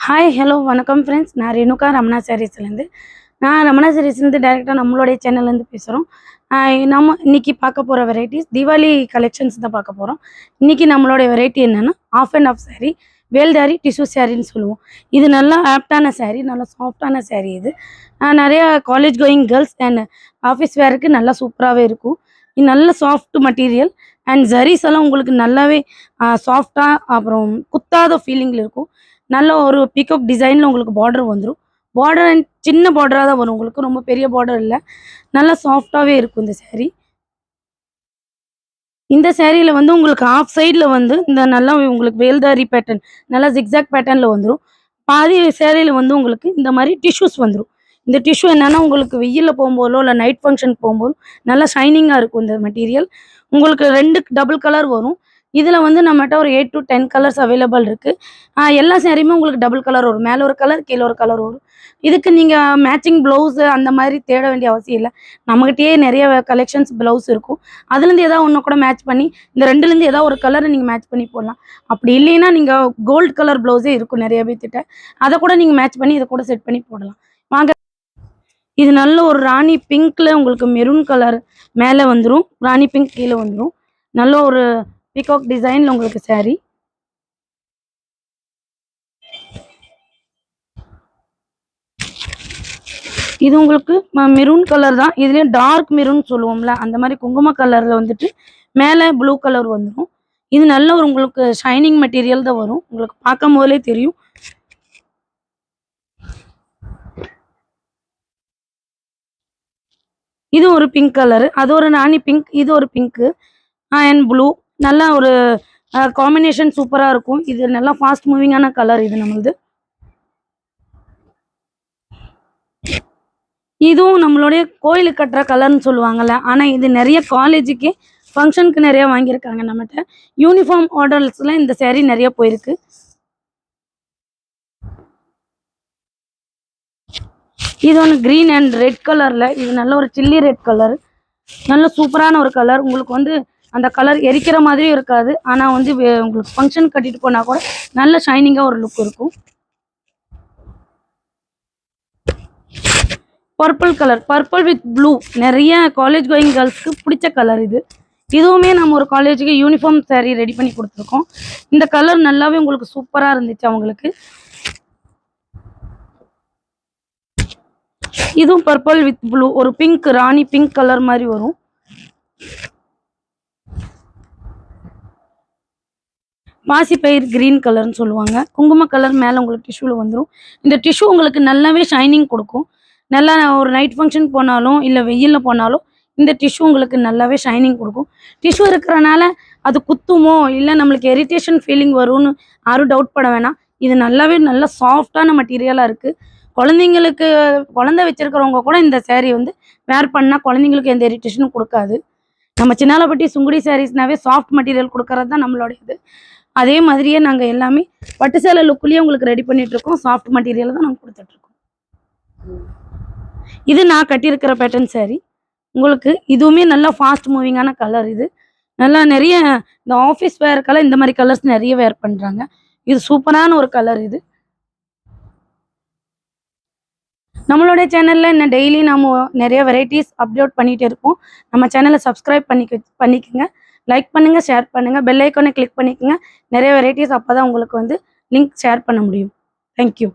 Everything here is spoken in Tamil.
ஹாய் ஹலோ வணக்கம் ஃப்ரெண்ட்ஸ். நான் ரேணுகா ரமணா சாரீஸ்லேருந்து. நான் ரமணா சாரீஸ்லேருந்து டைரெக்டாக நம்மளுடைய சேனல்லேருந்து பேசுகிறோம். நம்ம இன்றைக்கி பார்க்க போகிற வெரைட்டிஸ் தீபாவளி கலெக்ஷன்ஸ் தான் பார்க்க போகிறோம். இன்றைக்கி நம்மளுடைய வெரைட்டி என்னென்னா ஆஃப் அண்ட் ஆஃப் சாரீ, வேல்தாரி டிஷ்யூ சாரின்னு சொல்லுவோம். இது நல்லா ஆப்டான சாரீ, நல்லா சாஃப்டான சாரீ. இது நிறையா college going girls and office வேருக்கு நல்லா சூப்பராகவே இருக்கும். இது நல்ல சாஃப்ட் மெட்டீரியல் அண்ட் ஜரீஸ் எல்லாம் உங்களுக்கு நல்லாவே சாஃப்டாக அப்புறம் குத்தாத ஃபீலிங்கில் இருக்கும். நல்ல ஒரு பீகாக் டிசைனில் உங்களுக்கு பார்டர் வந்துடும். பார்டர் சின்ன பார்டராக தான் வரும், உங்களுக்கு ரொம்ப பெரிய பார்டர் இல்லை. நல்லா சாஃப்டாகவே இருக்கும் இந்த சேரீ. இந்த சேரீயில் வந்து உங்களுக்கு ஆஃப் சைடில் வந்து இந்த நல்லா உங்களுக்கு வேல்தாரி பேட்டர்ன், நல்லா ஜிக்ஸாக் பேட்டர்னில் வந்துடும். பாதி சேரீயில் வந்து உங்களுக்கு இந்த மாதிரி டிஷ்யூஸ் வந்துடும். இந்த டிஷ்யூ என்னென்னா உங்களுக்கு வெயிலில் போகும்போதோ இல்லை நைட் ஃபங்க்ஷனுக்கு போகும்போது நல்லா ஷைனிங்காக இருக்கும் இந்த மெட்டீரியல். உங்களுக்கு 2 டபுள் கலர் வரும். இதில் வந்து நம்மகிட்ட ஒரு 8 to 10 கலர்ஸ் அவைலபிள் இருக்குது. எல்லா சேரீயுமே உங்களுக்கு டபுள் கலர் வரும். மேலே ஒரு கலர், கீழே ஒரு கலர் வரும். இதுக்கு நீங்கள் மேட்சிங் ப்ளவுஸு அந்த மாதிரி தேட வேண்டிய அவசியம் இல்லை. நம்மகிட்டயே நிறைய கலெக்ஷன்ஸ் ப்ளவுஸ் இருக்கும். அதுலேருந்து ஏதாவது ஒன்று கூட மேட்ச் பண்ணி, இந்த 2லேருந்து ஏதாவது ஒரு கலரை நீங்கள் மேட்ச் பண்ணி போடலாம். அப்படி இல்லைன்னா நீங்கள் கோல்டு கலர் ப்ளவுஸே இருக்கும் நிறைய பேர்த்திட்ட, அதை கூட நீங்கள் மேட்ச் பண்ணி இதை கூட செட் பண்ணி போடலாம். வாங்க, இது நல்ல ஒரு ராணி பிங்க்கில் உங்களுக்கு மெரூன் கலர் மேலே வந்துடும், ராணி பிங்க் கீழே வந்துடும். நல்ல ஒரு பீகாக் டிசைனில் உங்களுக்கு சாரீ. இது உங்களுக்கு மெரூன் கலர் தான். இதுலேயே டார்க் மெரூன் சொல்லுவோம்ல, அந்த மாதிரி குங்கும கலரில் வந்துட்டு மேலே ப்ளூ கலர் வந்துடும். இது நல்ல ஒரு உங்களுக்கு ஷைனிங் மெட்டீரியல் தான் வரும், உங்களுக்கு பார்க்கும் போதே தெரியும். இது ஒரு பிங்க் கலரு, அது ஒரு ராணி பிங்க், இது ஒரு பிங்க்கு அண்ட் ப்ளூ. நல்லா ஒரு காம்பினேஷன் சூப்பராக இருக்கும். இது நல்லா ஃபாஸ்ட் மூவிங்கான கலர் இது நம்மளுது. இதுவும் நம்மளுடைய கோயிலுக்கு கட்டுற கலர்னு சொல்லுவாங்கள்ல, ஆனால் இது நிறைய காலேஜுக்கு ஃபங்க்ஷனுக்கு நிறையா வாங்கியிருக்காங்க நம்மகிட்ட. யூனிஃபார்ம் ஆர்டர்ஸில் இந்த சேரீ நிறைய போயிருக்கு. இது ஒன்று க்ரீன் அண்ட் ரெட் கலரில், இது நல்ல ஒரு சில்லி ரெட் கலர், நல்ல சூப்பரான ஒரு கலர். உங்களுக்கு வந்து அந்த கலர் எரிக்கிற மாதிரியும் இருக்காது, ஆனால் வந்து உங்களுக்கு ஃபங்க்ஷன் கட்டிட்டு போனால் கூட நல்ல ஷைனிங்காக ஒரு லுக் இருக்கும். Purple colour, purple with blue, நிறைய காலேஜ் கோயிங் கேர்ள்ஸ்க்கு பிடிச்ச கலர் இது. இதுவுமே நம்ம ஒரு காலேஜுக்கு யூனிஃபார்ம் சாரீ ரெடி பண்ணி கொடுத்துருக்கோம். இந்த கலர் நல்லாவே உங்களுக்கு சூப்பராக இருந்துச்சு அவங்களுக்கு. இதுவும் பர்பிள் வித் ப்ளூ, ஒரு பிங்க், ராணி பிங்க் கலர் மாதிரி வரும். பாசிப்பயிர் கிரீன் கலர்னு சொல்லுவாங்க. குங்கும கலர் மேலே உங்களுக்கு டிஷ்யூவில் வந்துடும். இந்த டிஷ்யூ உங்களுக்கு நல்லாவே ஷைனிங் கொடுக்கும். நல்லா ஒரு நைட் ஃபங்க்ஷன் போனாலும் இல்லை வெயிலில் போனாலும் இந்த டிஷ்யூ உங்களுக்கு நல்லாவே ஷைனிங் கொடுக்கும். டிஷ்யூ இருக்கிறனால அது குத்துமோ இல்லை நம்மளுக்கு இரிட்டேஷன் ஃபீலிங் வரும்னு யாரும் டவுட் பட வேணாம். இது நல்லாவே நல்ல சாஃப்டான மெட்டீரியலாக இருக்குது. குழந்தைங்களுக்கு, குழந்தை வச்சுருக்கிறவங்க கூட இந்த சேரீ வந்து வேர் பண்ணால் குழந்தைங்களுக்கு எந்த இரிட்டேஷனும் கொடுக்காது. நம்ம சின்னாலப்பட்டி சுங்குடி சாரீஸ்னாவே சாஃப்ட் மெட்டீரியல் கொடுக்கறது தான் நம்மளோட இது. அதே மாதிரியே நாங்கள் எல்லாமே பட்டு சேலை லுக்குலேயே உங்களுக்கு ரெடி பண்ணிகிட்ருக்கோம். சாஃப்ட் மெட்டீரியல் தான் நாங்கள் கொடுத்துட்ருக்கோம். இது நான் கட்டியிருக்கிற பேட்டர்ன் சாரீ. உங்களுக்கு இதுவுமே நல்லா ஃபாஸ்ட் மூவிங்கான கலர். இது நல்லா நிறைய இந்த ஆஃபீஸ் வேர்க்கெல்லாம் இந்த மாதிரி கலர்ஸ் நிறைய வேர் பண்ணுறாங்க. இது சூப்பரான ஒரு கலர். இது நம்மளுடைய சேனலில் இன்னும் டெய்லி நம்ம நிறைய வெரைட்டிஸ் அப்லோட் பண்ணிகிட்டே இருக்கோம். நம்ம சேனலை சப்ஸ்கிரைப் பண்ணிக்கோங்க, லைக் பண்ணுங்கள், ஷேர் பண்ணுங்கள், பெல் ஐக்கானை கிளிக் பண்ணிக்கோங்க. நிறைய வெரைட்டிஸ் அப்போ தான் உங்களுக்கு வந்து லிங்க் ஷேர் பண்ண முடியும். தேங்க்யூ.